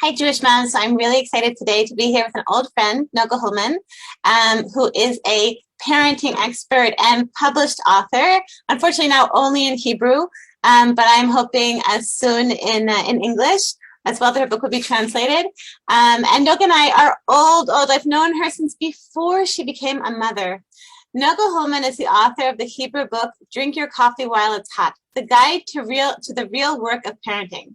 Hi, Jewish Moms. So I'm really excited today to be here with an old friend, Noga Hullman, who is a parenting expert and published author. Unfortunately, now only in Hebrew, but I'm hoping as soon in English as well that her book will be translated. And Noga and I are old. I've known her since before she became a mother. Noga Hullman is the author of the Hebrew book, Drink Your Coffee While It's Hot, the guide to the real work of parenting.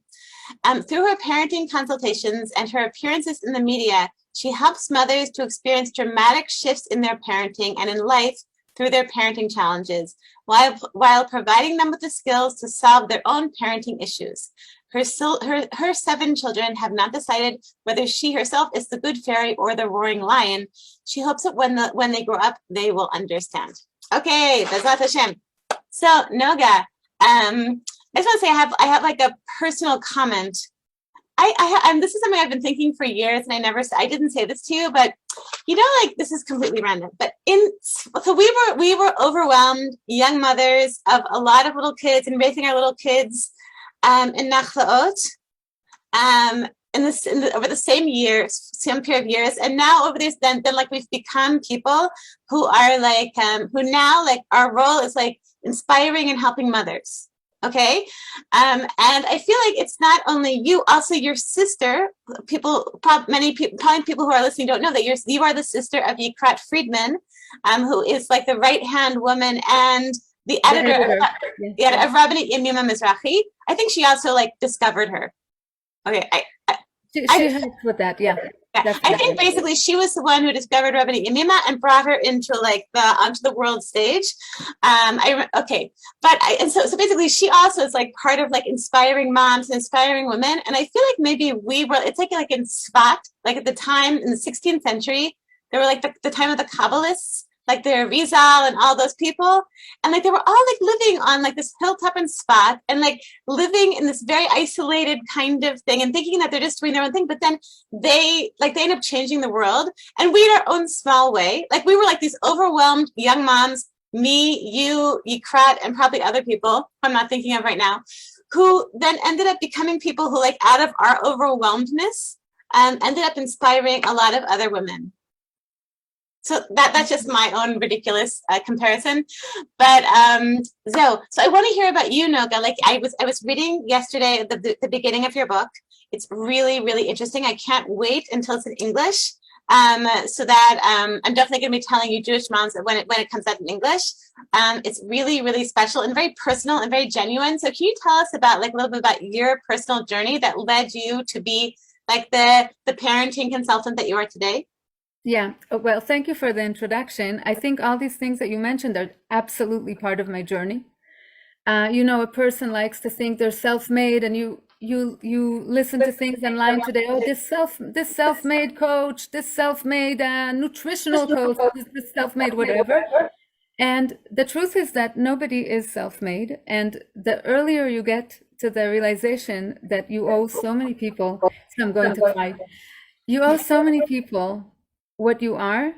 Through her parenting consultations and her appearances in the media, she helps mothers to experience dramatic shifts in their parenting and in life through their parenting challenges, while providing them with the skills to solve their own parenting issues. Her 7 children have not decided whether she herself is the good fairy or the roaring lion. She hopes that when they grow up, they will understand. Okay, Bezat Hashem. So, Noga, I just want to say I have like a personal comment. This is something I've been thinking for years, and I didn't say this to you, but like this is completely random. But so we were overwhelmed, young mothers of a lot of little kids, and raising our little kids in Nachlaot, over the same period of years, and now over this, then like we've become people who are like who now like our role is like inspiring and helping mothers. Okay. And I feel like it's not only you, also your sister. Many people, probably people who are listening don't know that you are the sister of Yikrat Friedman, who is like the right-hand woman and the editor of Rabbinit Yemima Mizrahi. I think she also like discovered her. Okay. She helped with that, yeah. I think basically she was the one who discovered Rabbinit Yemima and brought her into like onto the world stage. So basically she also is like part of like inspiring moms and inspiring women. And I feel like maybe it's like in Sfat, like at the time in the 16th century, there were like the time of the Kabbalists, like the Rizal and all those people. And like they were all like living on like this hilltop in Sfat and like living in this very isolated kind of thing and thinking that they're just doing their own thing. But then they end up changing the world. And we in our own small way, like we were like these overwhelmed young moms, me, you, Yikrat, and probably other people who I'm not thinking of right now, who then ended up becoming people who like out of our overwhelmedness ended up inspiring a lot of other women. So that's just my own ridiculous comparison, but so I want to hear about you, Noga. Like I was reading yesterday the beginning of your book. It's really, really interesting. I can't wait until it's in English, so that I'm definitely going to be telling you Jewish moms that when it comes out in English. It's really, really special and very personal and very genuine. So can you tell us about like a little bit about your personal journey that led you to be like the parenting consultant that you are today? Yeah, well, thank you for the introduction. I think all these things that you mentioned are absolutely part of my journey. A person likes to think they're self-made, and you listen to things online today. Oh, this self-made coach, this self-made nutritional coach, this self-made whatever. And the truth is that nobody is self-made. And the earlier you get to the realization that you owe so many people, so I'm going to cry. You owe so many people what you are,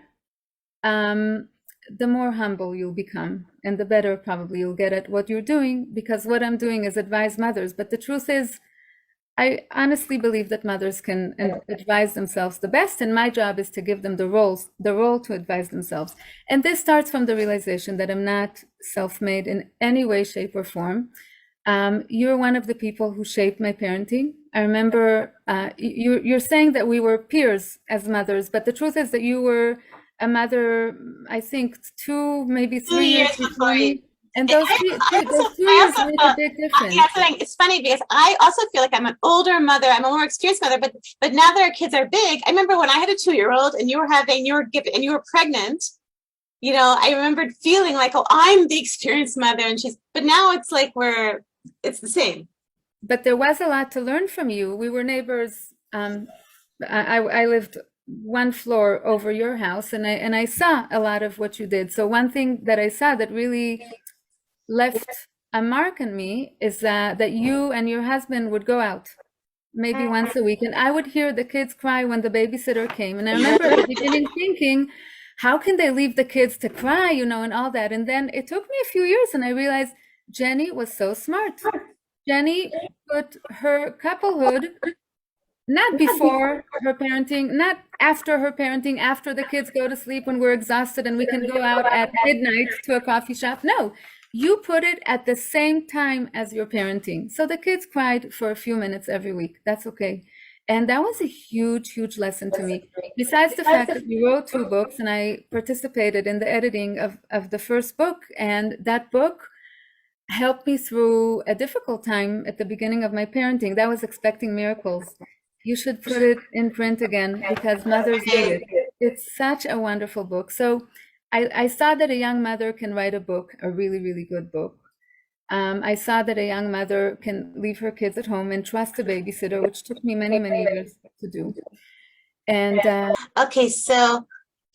the more humble you'll become, and the better probably you'll get at what you're doing, because what I'm doing is advise mothers. But the truth is, I honestly believe that mothers can advise themselves the best, and my job is to give them the role to advise themselves. And this starts from the realization that I'm not self-made in any way, shape, or form. You're one of the people who shaped my parenting. I remember you're saying that we were peers as mothers, but the truth is that you were a mother, I think 2, maybe 3 years before me. And those 2 years made a big difference. It's funny because I also feel like I'm an older mother. I'm a more experienced mother, but now that our kids are big, I remember when I had a 2-year-old and you were pregnant. I remembered feeling like, oh, I'm the experienced mother, but now it's like it's the same. But there was a lot to learn from you. We were neighbors. I lived 1 floor over your house, and I saw a lot of what you did. So one thing that I saw that really left a mark on me is that you and your husband would go out maybe once a week, and I would hear the kids cry when the babysitter came. And I remember at the beginning thinking, how can they leave the kids to cry, and all that? And then it took me a few years, and I realized Jenny was so smart. Jenny put her couplehood not before her parenting, not after her parenting, after the kids go to sleep when we're exhausted and we can go out at midnight to a coffee shop. No, you put it at the same time as your parenting. So the kids cried for a few minutes every week. That's okay. And that was a huge, huge lesson to me. Besides the fact that we wrote 2 books and I participated in the editing of the first book, and that book helped me through a difficult time at the beginning of my parenting. That was Expecting Miracles. You should put it in print again because mothers need it. It's such a wonderful book. So I saw that a young mother can write a book, a really, really good book. I saw that a young mother can leave her kids at home and trust a babysitter, which took me many, many years to do. And Okay, so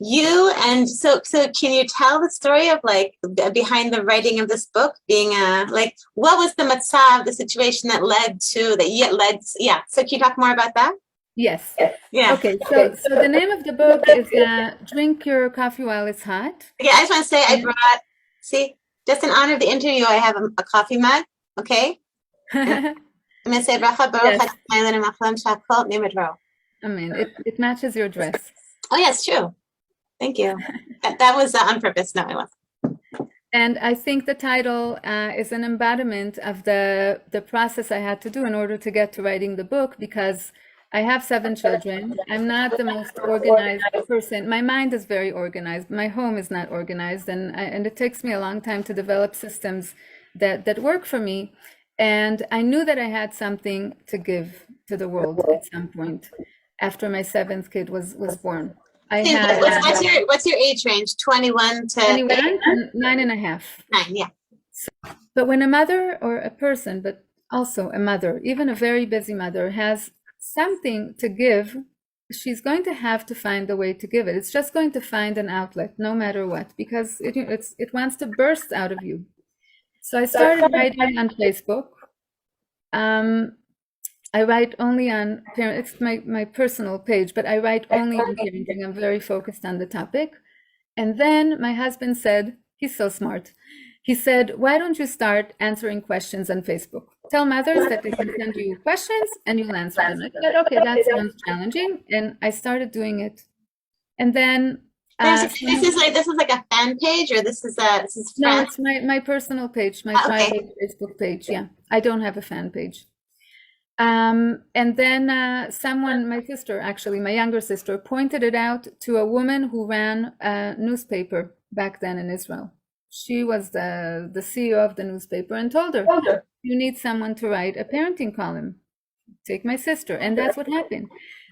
can you tell the story of like behind the writing of this book being like what was the matzav, the situation that led to yeah. So can you talk more about that? yes. Yeah. Okay, so the name of the book is Drink Your Coffee While It's Hot. Yeah, I just want to say I brought, see, just in honor of the interview, I have a coffee mug, okay? I'm gonna say bracha baruch Yes. atah machlam shakol nimidro. I mean, it matches your dress. Oh yeah, it's true. Thank you. That was on purpose. No, it wasn't. And I think the title is an embodiment of the process I had to do in order to get to writing the book, because I have 7 children. I'm not the most organized person. My mind is very organized. My home is not organized, and it takes me a long time to develop systems that work for me. And I knew that I had something to give to the world at some point after my 7th kid was born. I had what's your age range? 21 to 21, 9.5. 9, yeah. But when a mother or a person, but also a mother, even a very busy mother, has something to give, she's going to have to find a way to give it. It's just going to find an outlet, no matter what, because it wants to burst out of you. So I started writing on Facebook. I write only on it's my personal page, but I write only on parenting. I'm very focused on the topic. And then my husband said, he's so smart. He said, why don't you start answering questions on Facebook? Tell mothers that they can send you questions and you'll answer them. I said, okay, that sounds challenging. And I started doing it. And then this is like a fan page, or this is no, it's my personal page, my private Facebook page. Yeah, I don't have a fan page. And then someone, my sister, actually, my younger sister, pointed it out to a woman who ran a newspaper back then in Israel. She was the CEO of the newspaper, and told her, you need someone to write a parenting column. Take my sister. And that's what happened.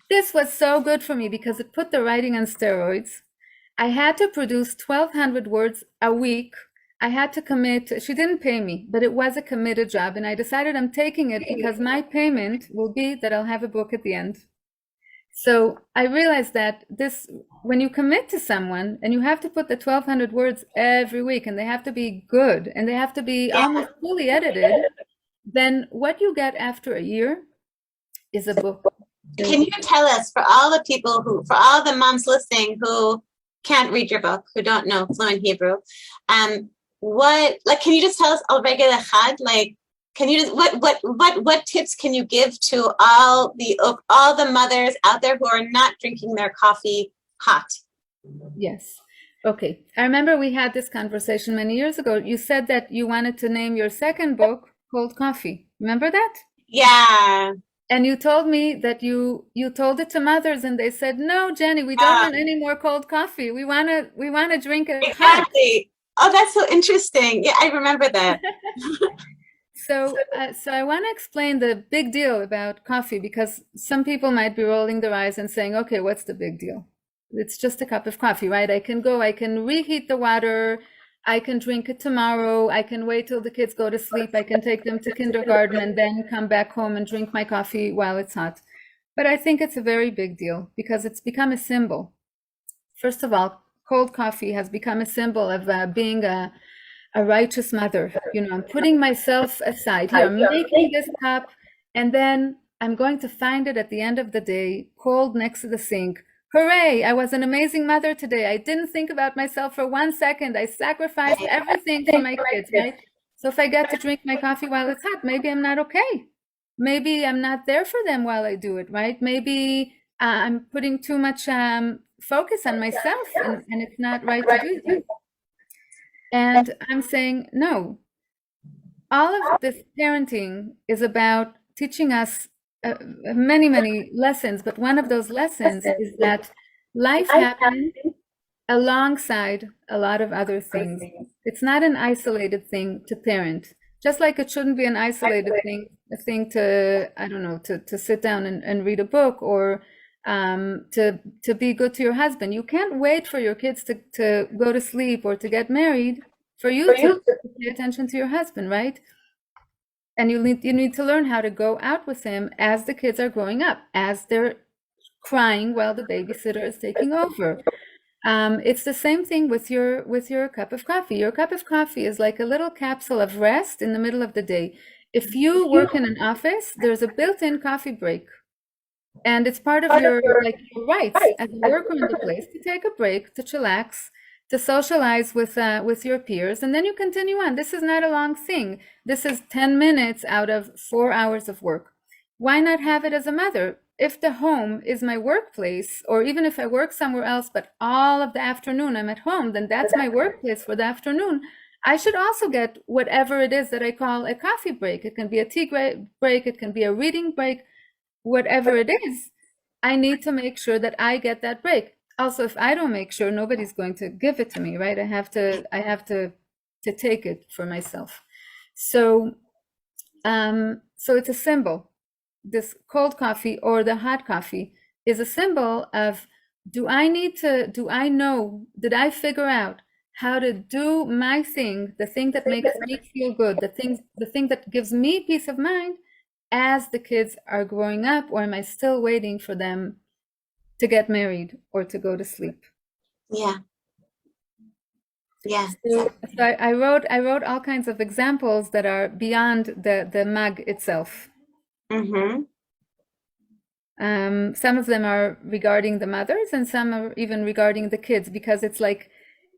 This was so good for me because it put the writing on steroids. I had to produce 1,200 words a week. I had to commit. She didn't pay me, but it was a committed job. And I decided I'm taking it because my payment will be that I'll have a book at the end. So I realized that when you commit to someone and you have to put the 1,200 words every week, and they have to be good and they have to be almost fully edited, then what you get after a year is a book. Can you tell us, for all the moms listening who can't read your book, who don't know fluent Hebrew, can you just tell us can you just what tips can you give to all the mothers out there who are not drinking their coffee hot? Yes. Okay. I remember we had this conversation many years ago. You said that you wanted to name your second book Cold Coffee. Remember that? Yeah. And you told me that you told it to mothers and they said, no, Jenny, we don't want any more cold coffee. We want to drink it hot. Exactly. Oh, that's so interesting. Yeah, I remember that. So I want to explain the big deal about coffee, because some people might be rolling their eyes and saying, okay, what's the big deal? It's just a cup of coffee, right? I can reheat the water. I can drink it tomorrow. I can wait till the kids go to sleep. I can take them to kindergarten and then come back home and drink my coffee while it's hot. But I think it's a very big deal because it's become a symbol. First of all, cold coffee has become a symbol of being a righteous mother. I'm putting myself aside here. I'm making this cup, and then I'm going to find it at the end of the day, cold next to the sink. Hooray, I was an amazing mother today. I didn't think about myself for 1 second. I sacrificed everything for my kids, right? So if I get to drink my coffee while it's hot, maybe I'm not okay. Maybe I'm not there for them while I do it, right? Maybe I'm putting too much focus on myself, and it's not right to do that. And I'm saying, no, all of this parenting is about teaching us many, many lessons. But one of those lessons is that life happens alongside a lot of other things. It's not an isolated thing to parent, just like it shouldn't be an isolated thing, a thing to, I don't know, to sit down and read a book, or to be good to your husband. You can't wait for your kids to go to sleep or to get married for you to pay attention to your husband, right? And you need to learn how to go out with him as the kids are growing up, as they're crying while the babysitter is taking over. It's the same thing with your cup of coffee. Your cup of coffee is like a little capsule of rest in the middle of the day. If you work in an office, there's a built-in coffee break. And it's part of your your rights as a worker in the place to take a break, to chillax, to socialize with your peers, and then you continue on. This is not a long thing. This is 10 minutes out of 4 hours of work. Why not have it as a mother? If the home is my workplace, or even if I work somewhere else, but all of the afternoon I'm at home, then that's my workplace for the afternoon. I should also get whatever it is that I call a coffee break. It can be a tea break, it can be a reading break, whatever it is. I need to make sure that I get that break. Also, if I don't make sure, nobody's going to give it to me, right? I have to take it for myself. So, so it's a symbol. This cold coffee or the hot coffee is a symbol of, do I know, did I figure out how to do my thing, the thing that makes me feel good, the thing that gives me peace of mind as the kids are growing up, or am I still waiting for them to get married or to go to sleep? Yeah. Yeah. So I wrote all kinds of examples that are beyond the mug itself. Mm-hmm. Some of them are regarding the mothers, and some are even regarding the kids, because it's like,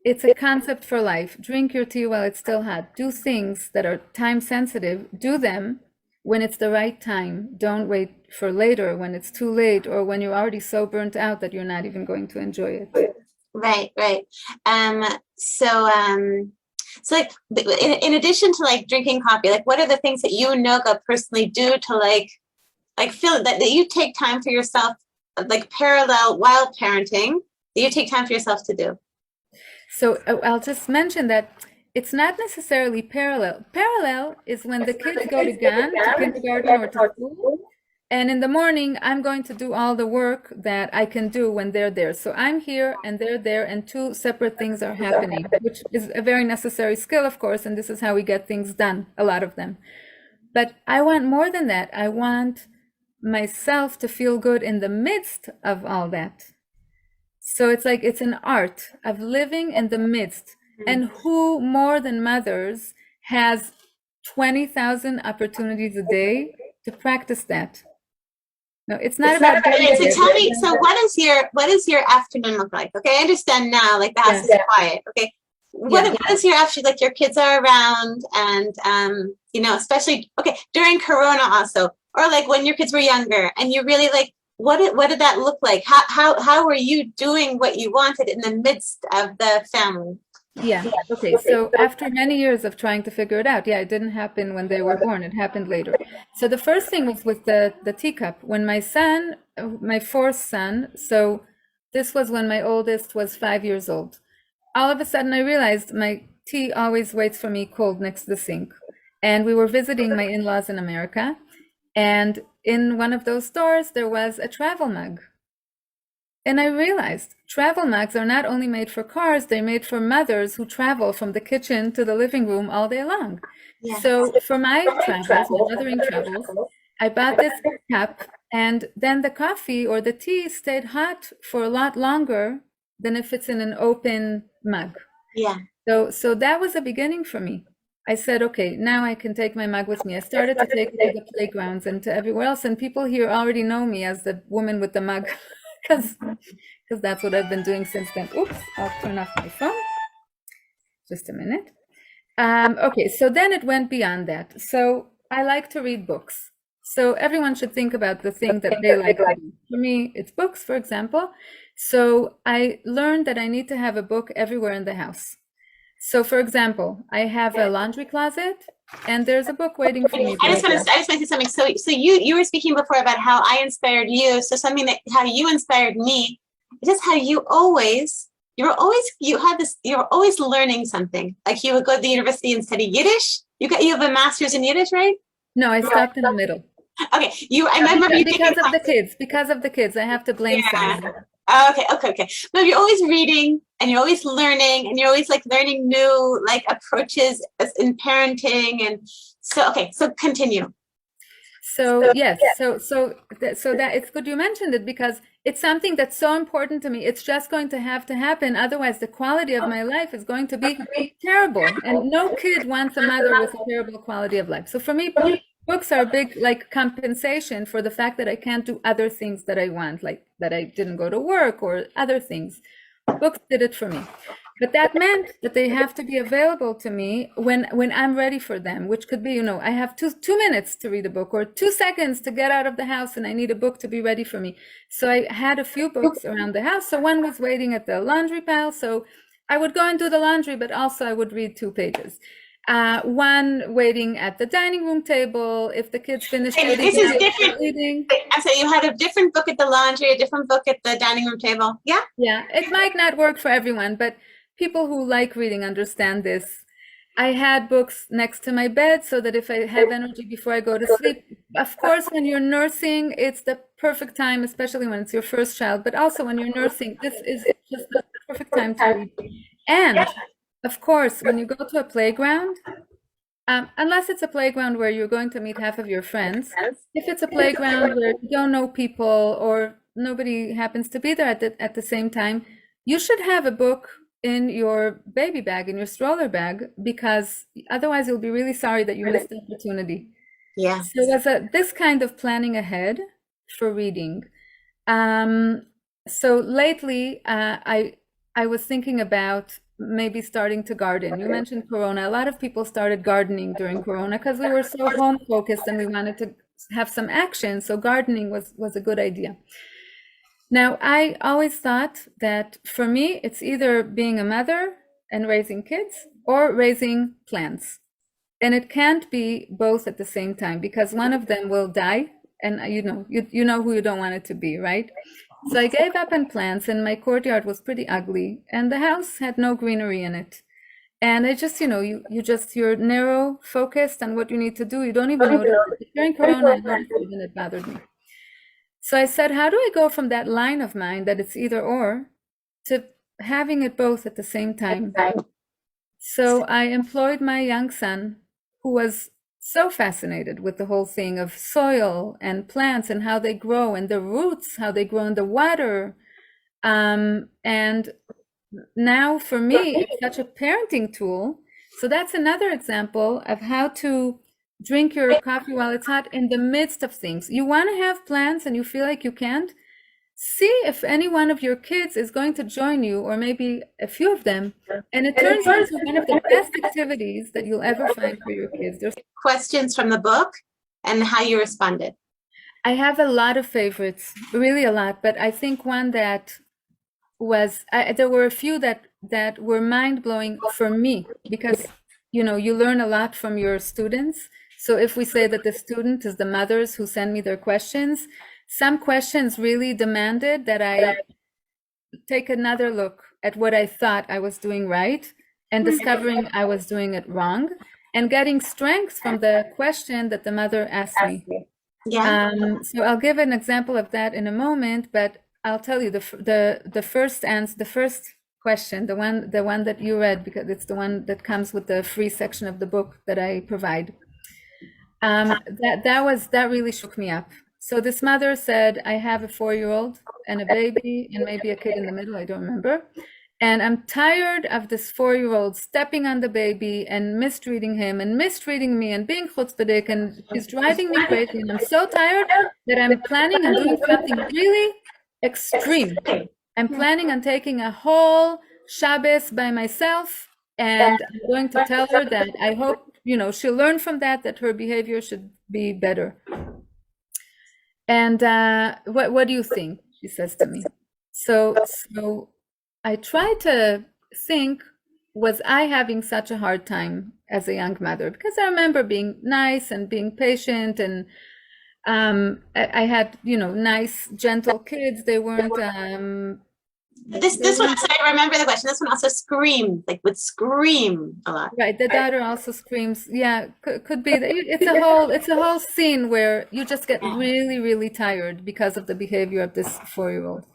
it's a concept for life. Drink your tea while it's still hot. Do things that are time sensitive. Do them when it's the right time. Don't wait for later when it's too late, or when you're already so burnt out that you're not even going to enjoy it. Right, right. So like in addition to like drinking coffee, like what are the things that you and Noga personally do to like feel that you take time for yourself, like parallel while parenting, that you take time for yourself to do? So I'll just mention that it's not necessarily parallel. Parallel is when the kids go to GAN, to kindergarten or to school, and in the morning, I'm going to do all the work that I can do when they're there. So I'm here and they're there, and two separate things are happening, which is a very necessary skill, of course, and this is how we get things done, a lot of them. But I want more than that. I want myself to feel good in the midst of all that. So it's like, it's an art of living in the midst. And who more than mothers has 20,000 opportunities a day to practice that? No, it's not about doing Okay, so it. tell me, so what does your afternoon look like? Okay, I understand now, like the house is quiet. Okay. What is your after, like your kids are around, and especially okay during Corona also, or like when your kids were younger and you really like, what did that look like? How were you doing what you wanted in the midst of the family? Yeah. Okay. So after many years of trying to figure it out, yeah, it didn't happen when they were born. It happened later. So the first thing was with the teacup. When my son, my fourth son, so this was when my oldest was 5 years old. All of a sudden, I realized my tea always waits for me cold next to the sink. And we were visiting my in-laws in America. And in one of those stores, there was a travel mug. And I realized travel mugs are not only made for cars, they're made for mothers who travel from the kitchen to the living room all day long. Yeah. So for my travels, my mothering travels, I bought this cup, and then the coffee or the tea stayed hot for a lot longer than if it's in an open mug. Yeah. So that was a beginning for me. I said, okay, now I can take my mug with me. I started to take it to the playgrounds and to everywhere else, and people here already know me as the woman with the mug, because that's what I've been doing since then. Oops, I'll turn off my phone. Just a minute. Okay, so then it went beyond that. So I like to read books. So everyone should think about the thing that they like to do. For me, it's books, for example. So I learned that I need to have a book everywhere in the house. So for example, I have a laundry closet and there's a book waiting for me there. I just want to say something. So you were speaking before about how I inspired you. So something that how you inspired me, just how you had this, you were always learning something. Like you would go to the university and study Yiddish. You have a master's in Yiddish, right? No, I stopped in the middle. Okay. I remember you because of the kids. Because of the kids, I have to blame someone. Okay. No, you're always reading and you're always learning and you're always like learning new like approaches in parenting. And so continue. So yes, so that it's good you mentioned it because it's something that's so important to me. It's just going to have to happen. Otherwise, the quality of my life is going to be terrible. And no kid wants a mother with a terrible quality of life. So for me, books are big like compensation for the fact that I can't do other things that I want, like that I didn't go to work or other things. Books did it for me. But that meant that they have to be available to me when I'm ready for them, which could be, I have two minutes to read a book or 2 seconds to get out of the house and I need a book to be ready for me. So I had a few books around the house. So one was waiting at the laundry pile. So I would go and do the laundry, but also I would read 2 pages. One waiting at the dining room table. If the kids finished eating, this is different. I say you had a different book at the laundry, a different book at the dining room table. Yeah. Yeah, it might not work for everyone, but people who like reading understand this. I had books next to my bed so that if I have energy before I go to sleep. Of course, when you're nursing, it's the perfect time, especially when it's your first child, but also when you're nursing, this is just the perfect time to read. And of course, when you go to a playground, unless it's a playground where you're going to meet half of your friends, if it's a playground where you don't know people or nobody happens to be there at the same time, you should have a book in your baby bag, in your stroller bag, because otherwise you'll be really sorry that you missed the opportunity. Yeah. So it was this kind of planning ahead for reading. So lately, I was thinking about maybe starting to garden. You mentioned Corona. A lot of people started gardening during Corona because we were so home focused and we wanted to have some action. So gardening was a good idea. Now, I always thought that for me, it's either being a mother and raising kids or raising plants. And it can't be both at the same time because one of them will die and you know who you don't want it to be, right? So I gave up on plants and my courtyard was pretty ugly and the house had no greenery in it. And I just, you're narrow focused on what you need to do. You don't even notice. During Corona, I noticed it and it bothered me. So I said, how do I go from that line of mine that it's either or to having it both at the same time? So I employed my young son, who was so fascinated with the whole thing of soil and plants and how they grow and the roots, how they grow in the water. And now for me, it's such a parenting tool. So that's another example of how to drink your coffee while it's hot in the midst of things. You want to have plans and you feel like you can't. See if any one of your kids is going to join you, or maybe a few of them, and it turns into one of the best activities that you'll ever find for your kids. There's questions from the book and how you responded. I have a lot of favorites, really a lot, but I think one that was, there were a few that were mind-blowing for me because, you learn a lot from your students. So if we say that the student is the mothers who send me their questions, some questions really demanded that I take another look at what I thought I was doing right and discovering I was doing it wrong and getting strength from the question that the mother asked me. Yeah. So I'll give an example of that in a moment, but I'll tell you the first answer, the first question, the one that you read, because it's the one that comes with the free section of the book that I provide. That really shook me up. So this mother said, I have a 4-year-old and a baby and maybe a kid in the middle, I don't remember. And I'm tired of this 4-year-old stepping on the baby and mistreating him and mistreating me and being chutzpahdik, and she's driving me crazy. And I'm so tired that I'm planning on doing something really extreme. I'm planning on taking a whole Shabbos by myself And I'm going to tell her that I hope, she'll learn from that, that her behavior should be better. And what do you think? She says to me. So I try to think, was I having such a hard time as a young mother? Because I remember being nice and being patient, and I had, nice, gentle kids. They weren't. This one, sorry, I remember the question. This one also screamed, like would scream a lot. Right, the daughter also screams. Yeah, could be. It's a whole scene where you just get really, really tired because of the behavior of this 4-year-old.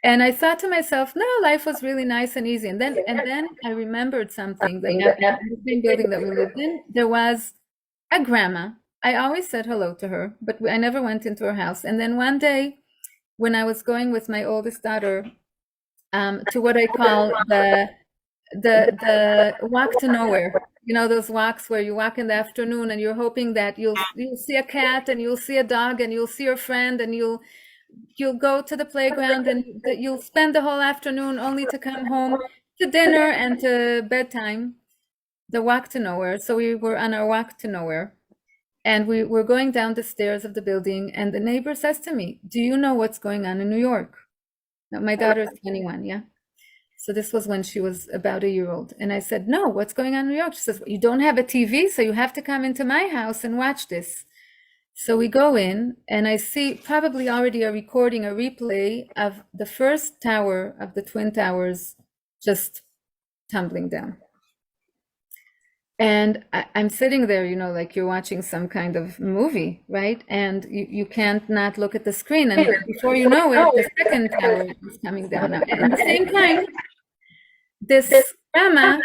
And I thought to myself, no, life was really nice and easy. And then I remembered something that in the same building that we lived in, there was a grandma. I always said hello to her, but I never went into her house. And then one day, when I was going with my oldest daughter to what I call the walk to nowhere, those walks where you walk in the afternoon and you're hoping that you'll see a cat and you'll see a dog and you'll see your friend and you'll go to the playground and you'll spend the whole afternoon only to come home to dinner and to bedtime. The walk to nowhere. So we were on our walk to nowhere, and we were going down the stairs of the building, and the neighbor says to me, do you know what's going on in New York? Now, my daughter is 21, yeah? So this was when she was about a year old. And I said, no, what's going on in New York? She says, well, you don't have a TV, so you have to come into my house and watch this. So we go in, and I see probably already a replay of the first tower of the Twin Towers just tumbling down. And I'm sitting there, like you're watching some kind of movie, right? And you can't not look at the screen. And before you know it, the second tower is coming down. And at the same time, this grandma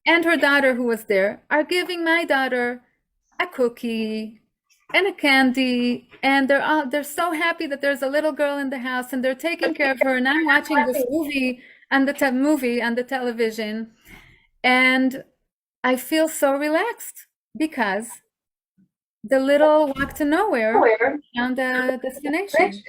and her daughter who was there are giving my daughter a cookie and a candy. And they're so happy that there's a little girl in the house, and they're taking care of her. And I'm watching this movie on the television. And I feel so relaxed because the little walk to nowhere found a destination.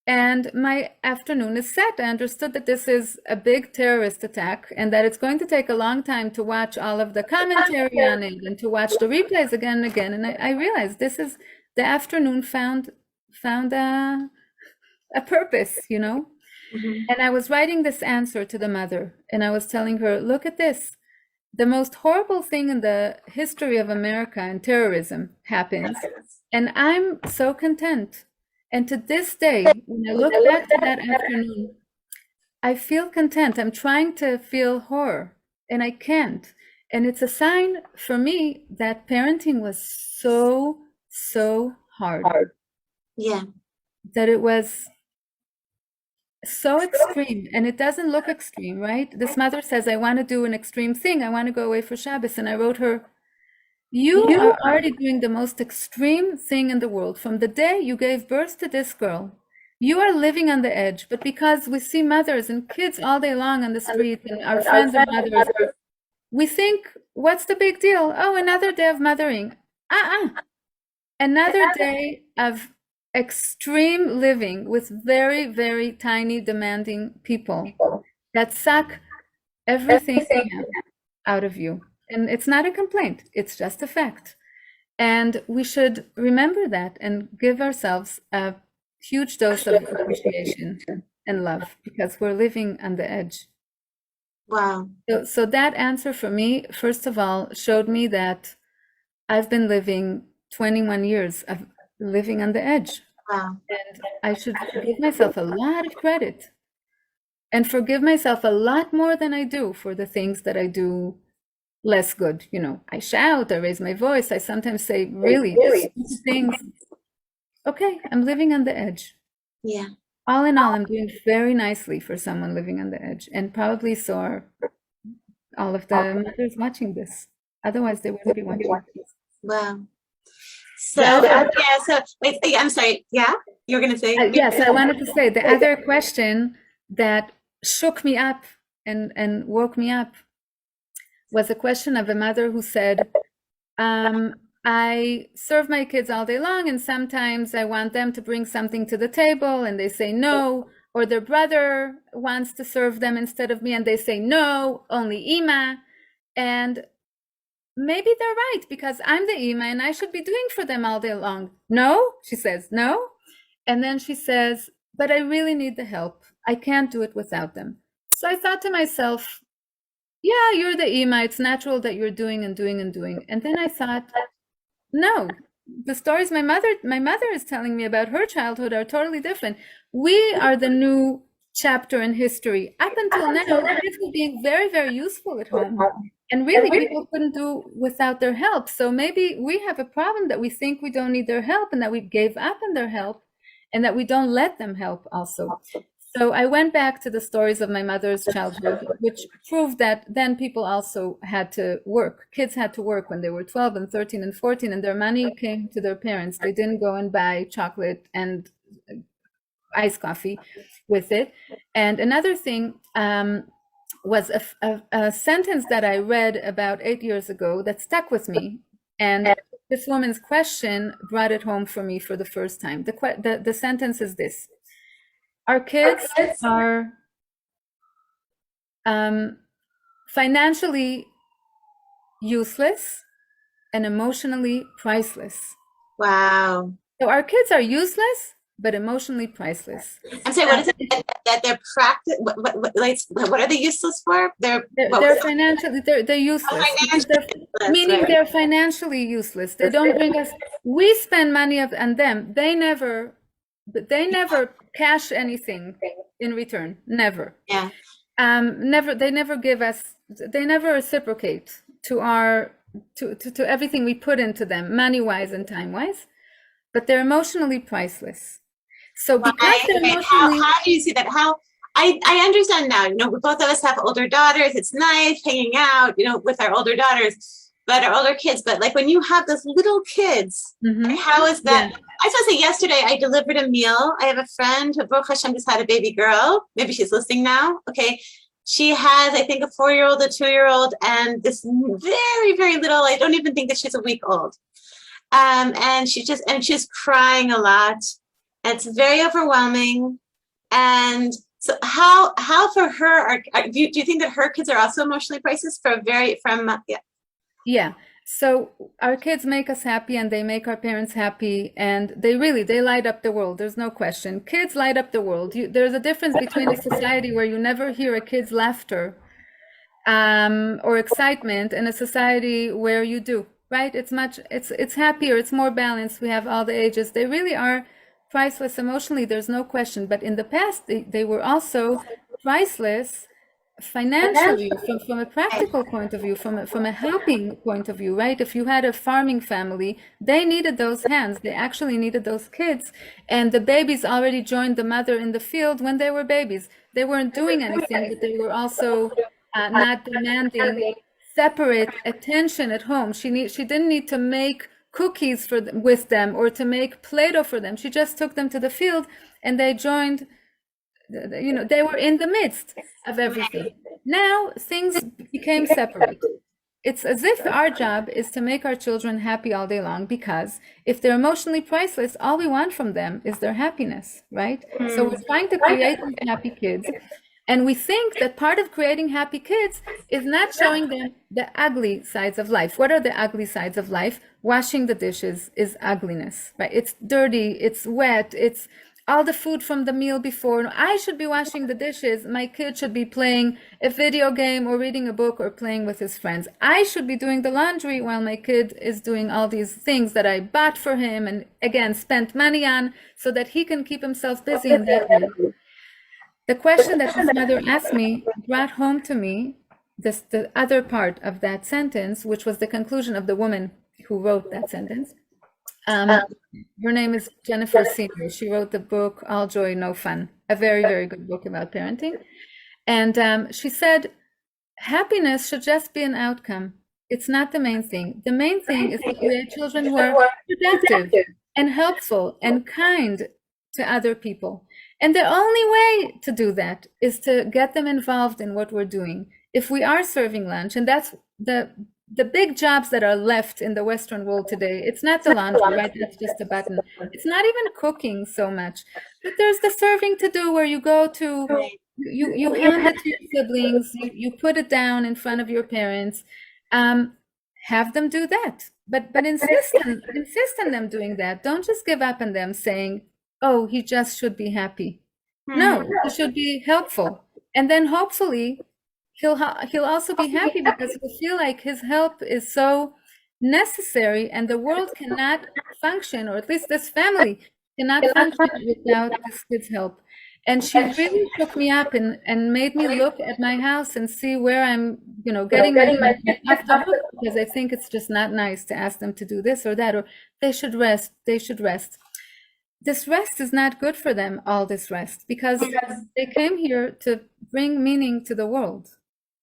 And my afternoon is set. I understood that this is a big terrorist attack and that it's going to take a long time to watch all of the commentary on it and to watch the replays again and again. And I realized this is the afternoon found a purpose, Mm-hmm. And I was writing this answer to the mother, and I was telling her, look at this. The most horrible thing in the history of America and terrorism happens, and I'm so content. And to this day, when I look back to that afternoon, I feel content. I'm trying to feel horror, and I can't. And it's a sign for me that parenting was so, so hard. Yeah. That it was so extreme, and it doesn't look extreme, right? This mother says, I want to do an extreme thing. I want to go away for Shabbos. And I wrote her, you are already doing the most extreme thing in the world. From the day you gave birth to this girl, you are living on the edge. But because we see mothers and kids all day long on the street, and our friends are mothers, we think, what's the big deal? Oh, another day of mothering. Another day of extreme living with very, very tiny, demanding people that suck everything out of you. And it's not a complaint, it's just a fact. And we should remember that and give ourselves a huge dose of appreciation and love, because we're living on the edge. Wow. So that answer for me, first of all, showed me that I've been living 21 years of living on the edge. Wow. And I should give myself a lot of credit and forgive myself a lot more than I do for the things that I do less good. I shout, I raise my voice, I sometimes say really things. Okay, I'm living on the edge. Yeah. All in all, I'm doing very nicely for someone living on the edge, and probably so are all of the mothers watching this. Otherwise, they wouldn't be watching this. Wow. So wait, I'm sorry. Yeah, you were going to say? Yes, I wanted to say the other question that shook me up and woke me up was a question of a mother who said, I serve my kids all day long, and sometimes I want them to bring something to the table and they say no, or their brother wants to serve them instead of me, and they say, no, only Ima. And maybe they're right, because I'm the Ima and I should be doing for them all day long. No, she says, no. And then she says, but I really need the help. I can't do it without them. So I thought to myself, yeah, you're the Ima. It's natural that you're doing and doing and doing. And then I thought, no, the stories my mother is telling me about her childhood are totally different. We are the new chapter in history. Up until now, kids were being very, very useful at home. And really, people couldn't do without their help. So maybe we have a problem that we think we don't need their help and that we gave up on their help and that we don't let them help also. So I went back to the stories of my mother's childhood, which proved that then people also had to work. Kids had to work when they were 12 and 13 and 14, and their money came to their parents. They didn't go and buy chocolate and iced coffee with it. And another thing was a sentence that I read about 8 years ago that stuck with me. And this woman's question brought it home for me for the first time. The sentence is this: our kids are financially useless and emotionally priceless. Wow. So our kids are useless, but emotionally priceless. I'm sorry, what is it that they're what are they useless for? They're financially, they're useless. Meaning right? they're financially useless. They don't bring us, we spend money on them. They never cash anything in return. Never. Yeah. They never give us, they never reciprocate to everything we put into them, money-wise and time-wise, but they're emotionally priceless. So because they're emotionally... How do you see that? I understand now, both of us have older daughters. It's nice hanging out, with our older daughters, but our older kids. But like when you have those little kids, how is that? Yeah. I was supposed to say yesterday, I delivered a meal. I have a friend who, Baruch Hashem, just had a baby girl. Maybe she's listening now. Okay. She has, I think, a 4-year-old, a 2-year-old, and this very, very little, I don't even think that she's a week old. And she's crying a lot. And it's very overwhelming. And so how for her, do you think that her kids are also emotionally priceless Yeah. So our kids make us happy and they make our parents happy, and they light up the world. There's no question. Kids light up the world. There's a difference between a society where you never hear a kid's laughter or excitement and a society where you do, right? It's happier. It's more balanced. We have all the ages. They really are priceless emotionally. There's no question. But in the past, they were also priceless financially, from a practical point of view, from a helping point of view, right? If you had a farming family, they needed those hands. They actually needed those kids. And the babies already joined the mother in the field when they were babies. They weren't doing anything, but they were also not demanding separate attention at home. She didn't need to make cookies with them or to make Play-Doh for them. She just took them to the field and they joined. They were in the midst of everything. Now things became separate. It's as if our job is to make our children happy all day long, because if they're emotionally priceless, all we want from them is their happiness, right? So we're trying to create happy kids. And we think that part of creating happy kids is not showing them the ugly sides of life. What are the ugly sides of life? Washing the dishes is ugliness, right? It's dirty, it's wet, it's all the food from the meal before. I should be washing the dishes. My kid should be playing a video game or reading a book or playing with his friends. I should be doing the laundry while my kid is doing all these things that I bought for him and, again, spent money on so that he can keep himself busy in that way. The question that his mother asked me brought home to me the other part of that sentence, which was the conclusion of the woman who wrote that sentence. Her name is Jennifer Senior. She wrote the book All Joy, No Fun, a very, very good book about parenting. And she said, happiness should just be an outcome. It's not the main thing. The main thing is to create children who are productive and helpful and kind to other people. And the only way to do that is to get them involved in what we're doing. If we are serving lunch, and that's the the big jobs that are left in the Western world today, it's not the laundry, right? That's just a button. It's not even cooking so much, but there's the serving to do where you go to, Right. you hand it to your siblings, you put it down in front of your parents, have them do that. But insist on them doing that. Don't just give up on them saying, oh, he just should be happy. Mhm. No, he should be helpful. And then hopefully he'll also be happy because he'll feel like his help is so necessary and the world cannot function, or at least this family cannot function without this kid's help. And she really shook me up and made me look at my house and see where I'm, getting my kids off the hook, because I think it's just not nice to ask them to do this or that, or they should rest, they should rest. This rest is not good for them, all this rest, because they came here to bring meaning to the world.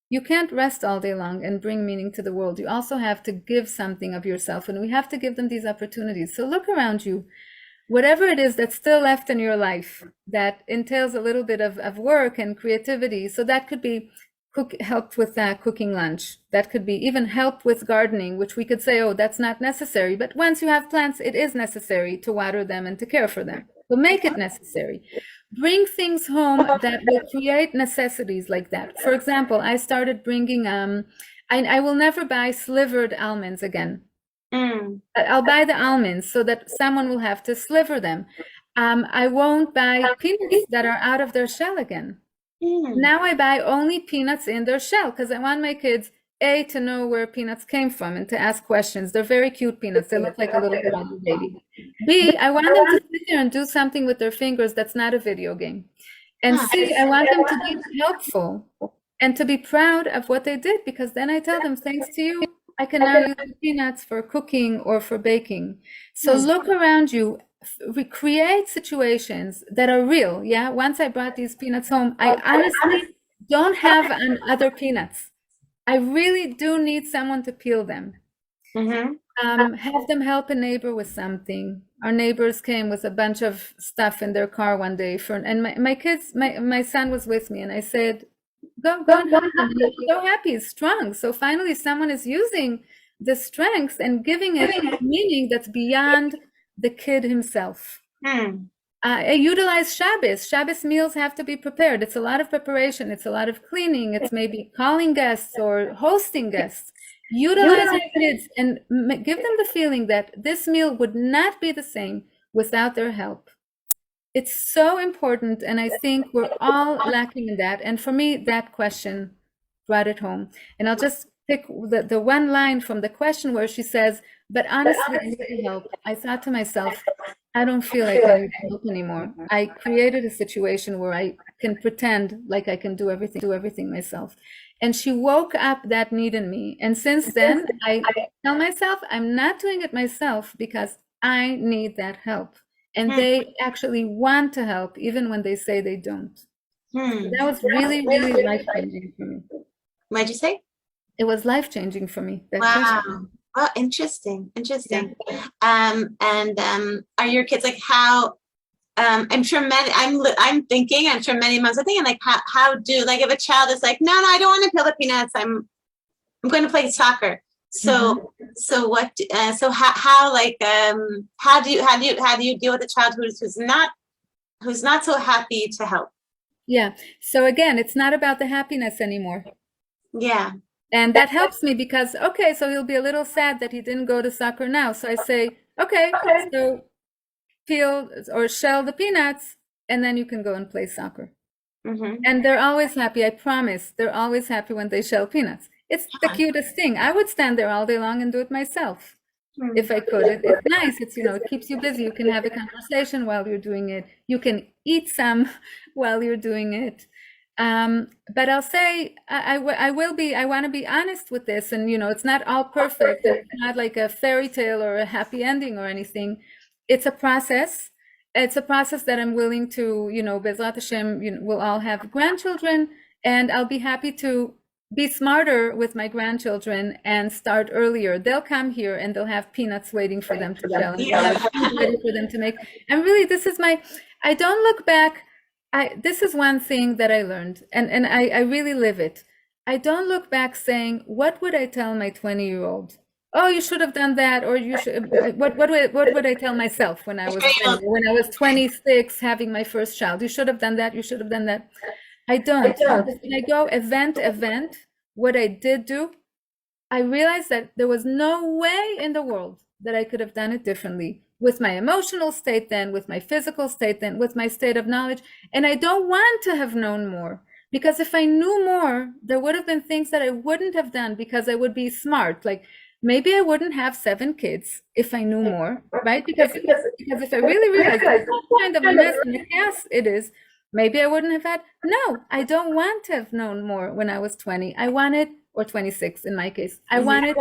You can't rest all day long and bring meaning to the world. You also have to give something of yourself, and we have to give them these opportunities. So look around you. Whatever it is that's still left in your life that entails a little bit of work and creativity. So that could be help with cooking lunch. That could be even help with gardening, which we could say, oh, that's not necessary. But once you have plants, it is necessary to water them and to care for them. So make it necessary. Bring things home that will create necessities like that. For example, I started bringing, I will never buy slivered almonds again. I'll buy the almonds so that someone will have to sliver them. I won't buy peanuts that are out of their shell again. Now I buy only peanuts in their shell because I want my kids, A, to know where peanuts came from and to ask questions. They're very cute peanuts. They look like a little baby. B, I want them to sit there and do something with their fingers that's not a video game. And C, I want them to be helpful and to be proud of what they did, because then I tell them, thanks to you, I can now use the peanuts for cooking or for baking. So look around you, recreate situations that are real. Yeah. Once I brought these peanuts home, I honestly don't have other peanuts. I really do need someone to peel them. Have them help a neighbor with something. Our neighbors came with a bunch of stuff in their car one day and my son was with me, and I said, go and help them. He was so happy, he's strong. So finally someone is using the strength and giving it meaning that's beyond the kid himself. I utilize Shabbos. Shabbos meals have to be prepared. It's a lot of preparation. It's a lot of cleaning. It's maybe calling guests or hosting guests. Utilize your kids and give them the feeling that this meal would not be the same without their help. It's so important, and I think we're all lacking in that. And for me, that question brought it home. And I'll just pick the one line from the question where she says, but honestly, I need help. I thought to myself, I don't feel like I need help anymore. I created a situation where I can pretend like I can do everything myself. And she woke up that need in me. And since then, I tell myself I'm not doing it myself because I need that help. And they actually want to help even when they say they don't. So that was really, really life-changing for me. What'd you say? It was life-changing for me. That Wow. question. Oh, interesting. Are your kids like how? I'm sure many. I'm thinking. I'm sure many moms are thinking like how do like if a child is like no I don't want to peel the peanuts. I'm going to play soccer. So what? So how like how do you deal with a child who's not so happy to help? Yeah. So again, it's not about the happiness anymore. Yeah. And that helps me because, okay, so he'll be a little sad that he didn't go to soccer now. So I say, okay, so peel or shell the peanuts, and then you can go and play soccer. And they're always happy. I promise. They're always happy when they shell peanuts. It's the cutest thing. I would stand there all day long and do it myself if I could. It's nice. It's, it keeps you busy. You can have a conversation while you're doing it. You can eat some while you're doing it. But I'll say I want to be honest with this, and it's not all perfect. It's not like a fairy tale or a happy ending or anything. It's a process. It's a process that I'm willing to, Bezrat Hashem, we'll all have grandchildren, and I'll be happy to be smarter with my grandchildren and start earlier. They'll come here and they'll have peanuts waiting for them to shell, and they'll have food ready for them to make. And really, I don't look back. This is one thing that I learned, and I really live it. I don't look back saying, what would I tell my 20-year-old? Oh, you should have done that, or you should. What would I tell myself when I was 20, when I was 26, having my first child? You should have done that. You should have done that. I don't, because when I go event, what I did do, I realized that there was no way in the world that I could have done it differently with my emotional state then, with my physical state then, with my state of knowledge. And I don't want to have known more, because if I knew more, there would have been things that I wouldn't have done because I would be smart. Like maybe I wouldn't have 7 kids if I knew more, right? Because if I really realized what kind of a mess and a chaos it is, maybe I wouldn't have had. No, I don't want to have known more when I was 20. I wanted, or 26 in my case, I wanted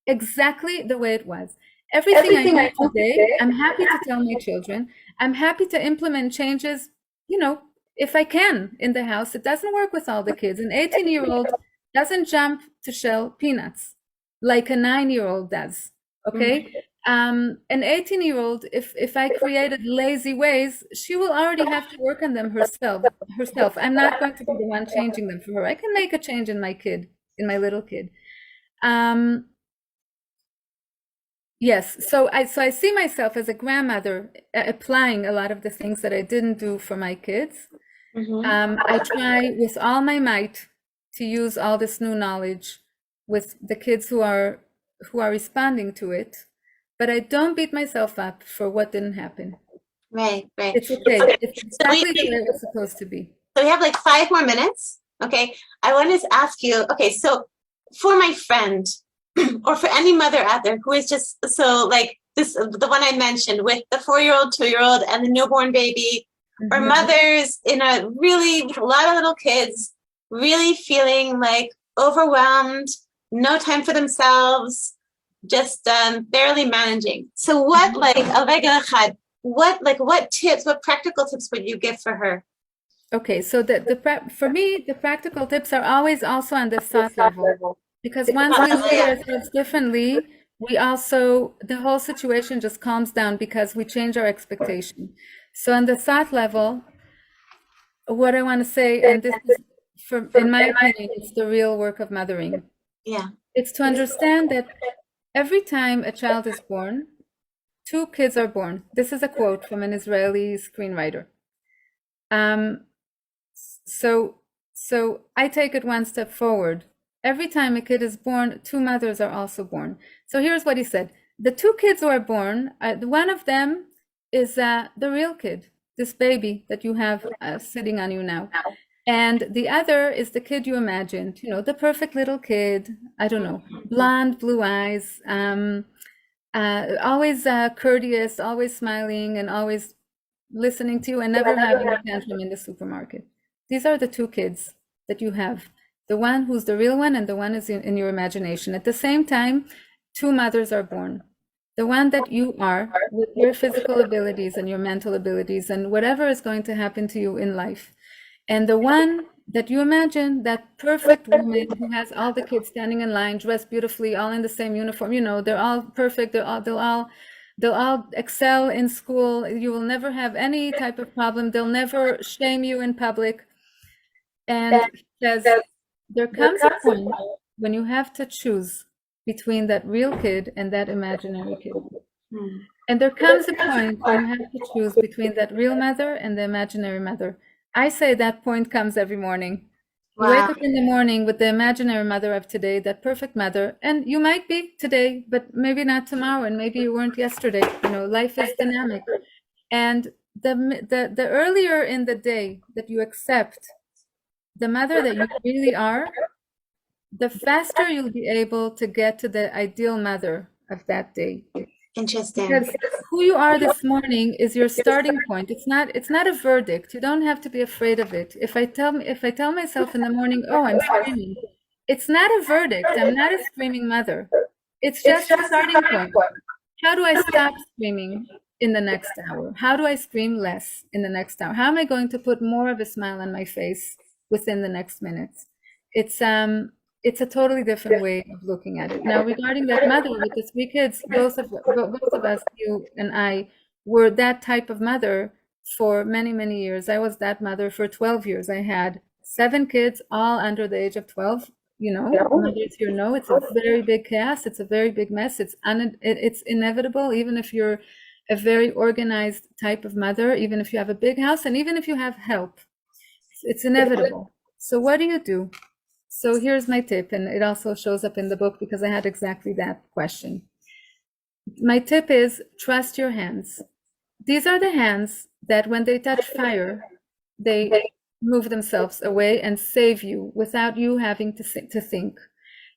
exactly the way it was. Everything I know today, I'm happy to tell my children. I'm happy to implement changes, if I can in the house. It doesn't work with all the kids. An 18-year-old doesn't jump to shell peanuts like a 9-year-old does. Okay. An 18-year-old, if I created lazy ways, she will already have to work on them herself. I'm not going to be the one changing them for her. I can make a change in my little kid. Yes, so I see myself as a grandmother applying a lot of the things that I didn't do for my kids. I try with all my might to use all this new knowledge with the kids who are responding to it, but I don't beat myself up for what didn't happen. Right. It's okay. It's exactly the way it was supposed to be. So we have like 5 more minutes. Okay. I wanted to ask you, okay, so for my friend or for any mother out there who is just so like this, the one I mentioned with the 4-year-old, 2-year-old, and the newborn baby, or mothers with a lot of little kids, really feeling like overwhelmed, no time for themselves, just barely managing. So what, what tips, what practical tips would you give for her? Okay, so for me, the practical tips are always also on the thought level, because once we look at ourselves differently, the whole situation just calms down because we change our expectation. So on the thought level, what I want to say, and this is, in my opinion, it's the real work of mothering. Yeah. It's to understand that every time a child is born, 2 kids are born. This is a quote from an Israeli screenwriter. So I take it one step forward. Every time a kid is born, 2 mothers are also born. So here's what he said. The 2 kids who are born, one of them is the real kid, this baby that you have sitting on you now. And the other is the kid you imagined, the perfect little kid, I don't know, blonde, blue eyes, always courteous, always smiling, and always listening to you, and never having a tantrum in the supermarket. These are the 2 kids that you have. The one who's the real one, and the one is in your imagination. At the same time, 2 mothers are born. The one that you are, with your physical abilities and your mental abilities and whatever is going to happen to you in life. And the one that you imagine, that perfect woman who has all the kids standing in line, dressed beautifully, all in the same uniform. They're all perfect. They'll all excel in school. You will never have any type of problem. They'll never shame you in public. And he says, there comes a point when you have to choose between that real kid and that imaginary kid. And there comes a point when you have to choose between that real mother and the imaginary mother. I say that point comes every morning. You wake up in the morning with the imaginary mother of today, that perfect mother, and you might be today, but maybe not tomorrow, and maybe you weren't yesterday. Life is dynamic. And the earlier in the day that you accept the mother that you really are, the faster you'll be able to get to the ideal mother of that day. Interesting. Because who you are this morning is your starting point. It's not a verdict. You don't have to be afraid of it. If I tell myself in the morning, oh, I'm screaming, it's not a verdict. I'm not a screaming mother. It's just a starting point. How do I stop screaming in the next hour? How do I scream less in the next hour? How am I going to put more of a smile on my face within the next minutes? It's a totally different way of looking at it. Now, regarding that mother with the 3 kids, both of us, you and I, were that type of mother for many, many years. I was that mother for 12 years. I had 7 kids, all under the age of 12. Mothers here know it's a very big chaos. It's a very big mess. It's inevitable, even if you're a very organized type of mother, even if you have a big house, and even if you have help. It's inevitable. So what do? So here's my tip, and it also shows up in the book because I had exactly that question. My tip is trust your hands. These are the hands that when they touch fire, they move themselves away and save you without you having to think.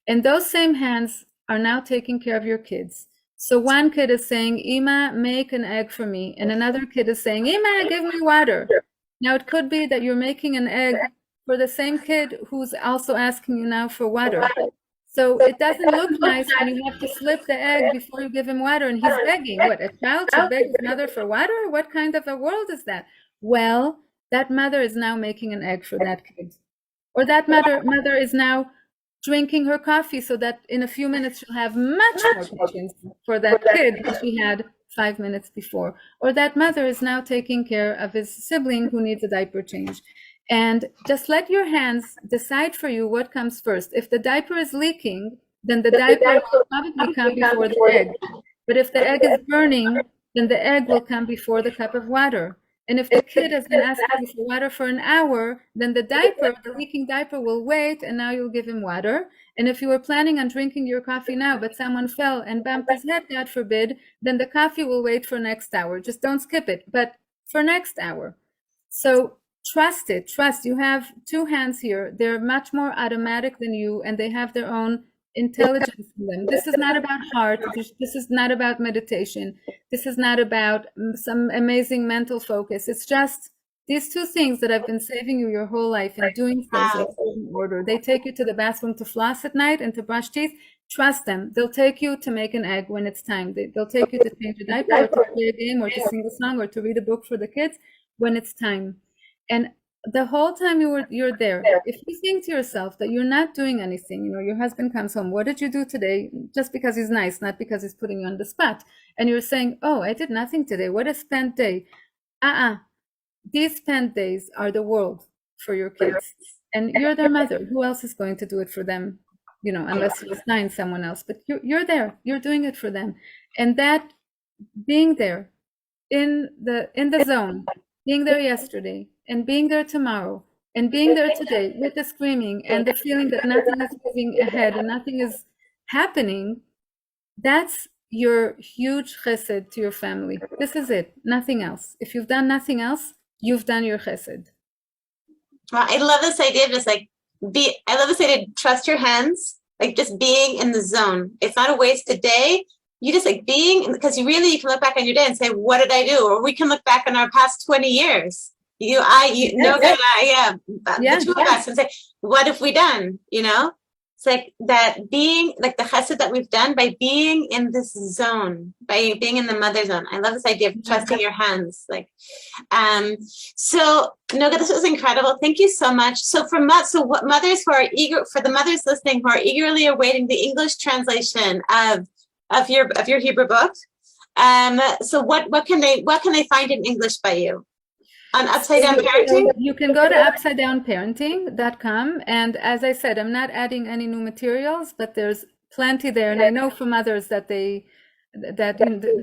And those same hands are now taking care of your kids. So one kid is saying, Ima, make an egg for me. And another kid is saying, Ima, give me water. Now it could be that you're making an egg for the same kid who's also asking you now for water. So it doesn't look nice when you have to slip the egg before you give him water and he's begging. What, a child should beg his mother for water? What kind of a world is that? Well, that mother is now making an egg for that kid. Or that mother is now drinking her coffee so that in a few minutes she'll have much more patience for that kid than she had 5 minutes before. Or that mother is now taking care of his sibling who needs a diaper change. And just let your hands decide for you what comes first. If the diaper is leaking, then the diaper will probably come before the egg. But if the egg is burning, then the egg will come before the cup of water. And if the kid has been asking you for water for an hour, then the leaking diaper will wait, and now you'll give him water. And if you were planning on drinking your coffee now, but someone fell and bumped his head, God forbid, then the coffee will wait for next hour. Just don't skip it, but for next hour. So trust it. Trust. You have 2 hands here. They're much more automatic than you, and they have their own intelligence in them. This is not about heart. This is not about meditation. This is not about some amazing mental focus. It's just these 2 things that have been saving you your whole life and doing things in a certain order. They take you to the bathroom to floss at night and to brush teeth. Trust them. They'll take you to make an egg when it's time. They'll take you to change a diaper or to play a game or to sing a song or to read a book for the kids when it's time. And the whole time you're there, if you think to yourself that you're not doing anything, your husband comes home, what did you do today? Just because he's nice, not because he's putting you on the spot. And you're saying, oh, I did nothing today. What a spent day. These spent days are the world for your kids. And you're their mother. Who else is going to do it for them? Unless you assign someone else. But you're there. You're doing it for them. And that being there in the zone, being there yesterday, and being there tomorrow, and being there today with the screaming and the feeling that nothing is moving ahead and nothing is happening, that's your huge chesed to your family. This is it, nothing else. If you've done nothing else, you've done your chesed. Well, I love this idea of just I love this idea of trust your hands, like just being in the zone. It's not a wasted day. You just being, because you can look back on your day and say, what did I do? Or we can look back on our past 20 years. Noga and I, the 2 of us, and say, what have we done? It's like that being, like the chesed that we've done by being in this zone, by being in the mother zone. I love this idea of trusting your hands. So Noga, this was incredible. Thank you so much. So what mothers who are eager, for the mothers listening who are eagerly awaiting the English translation of your Hebrew book, so what can they find in English by you? On Upside Down Parenting? You can go to upsidedownparenting.com. And as I said, I'm not adding any new materials, but there's plenty there. And I know from others that the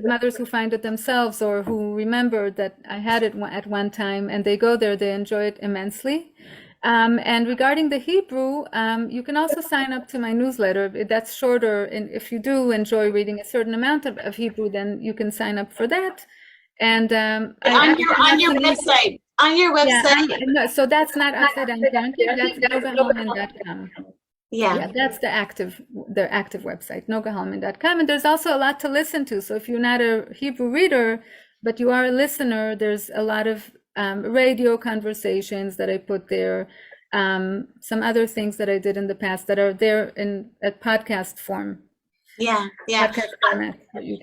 mothers who find it themselves or who remember that I had it at one time and they go there, they enjoy it immensely. And regarding the Hebrew, you can also sign up to my newsletter. That's shorter. And if you do enjoy reading a certain amount of Hebrew, then you can sign up for that. And on your website. No, so that's not Upside Down Parenting. That's NogaHullman.com. Yeah, that's the active website, NogaHullman.com. And there's also a lot to listen to. So if you're not a Hebrew reader, but you are a listener, there's a lot of radio conversations that I put there. Some other things that I did in the past that are there in a podcast form. Yeah.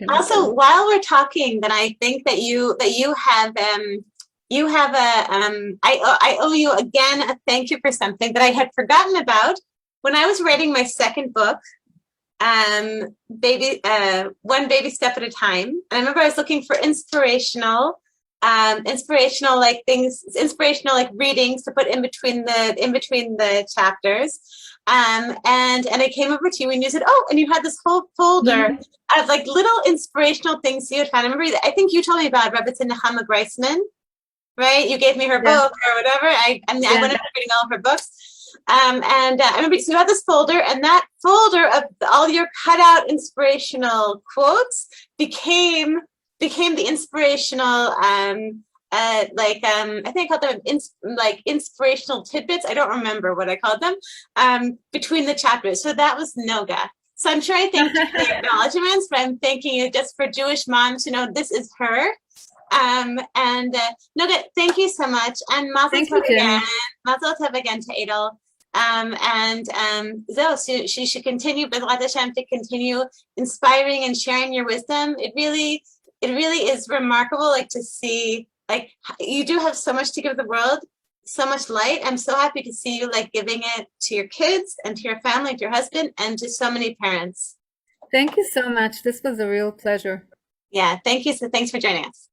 Also, while we're talking, then I think that you have I owe you again a thank you for something that I had forgotten about when I was writing my second book, One Baby Step at a Time. And I remember I was looking for inspirational inspirational like things, inspirational like readings to put in between the chapters. And I came over to you and you said, oh, and you had this whole folder of like little inspirational things you had found. I remember, I think you told me about Rebbetzin Nehama Greisman, right? You gave me her Yeah, book or whatever. I went yeah. into reading all of her books. And I remember, so you had this folder, and that folder of all your cutout inspirational quotes became the inspirational I think I called them like inspirational tidbits. I don't remember what I called them, between the chapters. So that was Noga. So I'm sure I thanked you for the acknowledgements, but I'm thanking you just for Jewish moms to know this is her. Noga, thank you so much, and Mazel Thank Tov you, again. Jenny. Mazel Tov again to Adel. So she should continue, B'ezrat Hashem, to continue inspiring and sharing your wisdom. It really is remarkable, like to see, like you do have so much to give the world, so much light. I'm so happy to see you like giving it to your kids and to your family, to your husband, and to so many parents. Thank you so much. This was a real pleasure. Yeah, thank you. So thanks for joining us.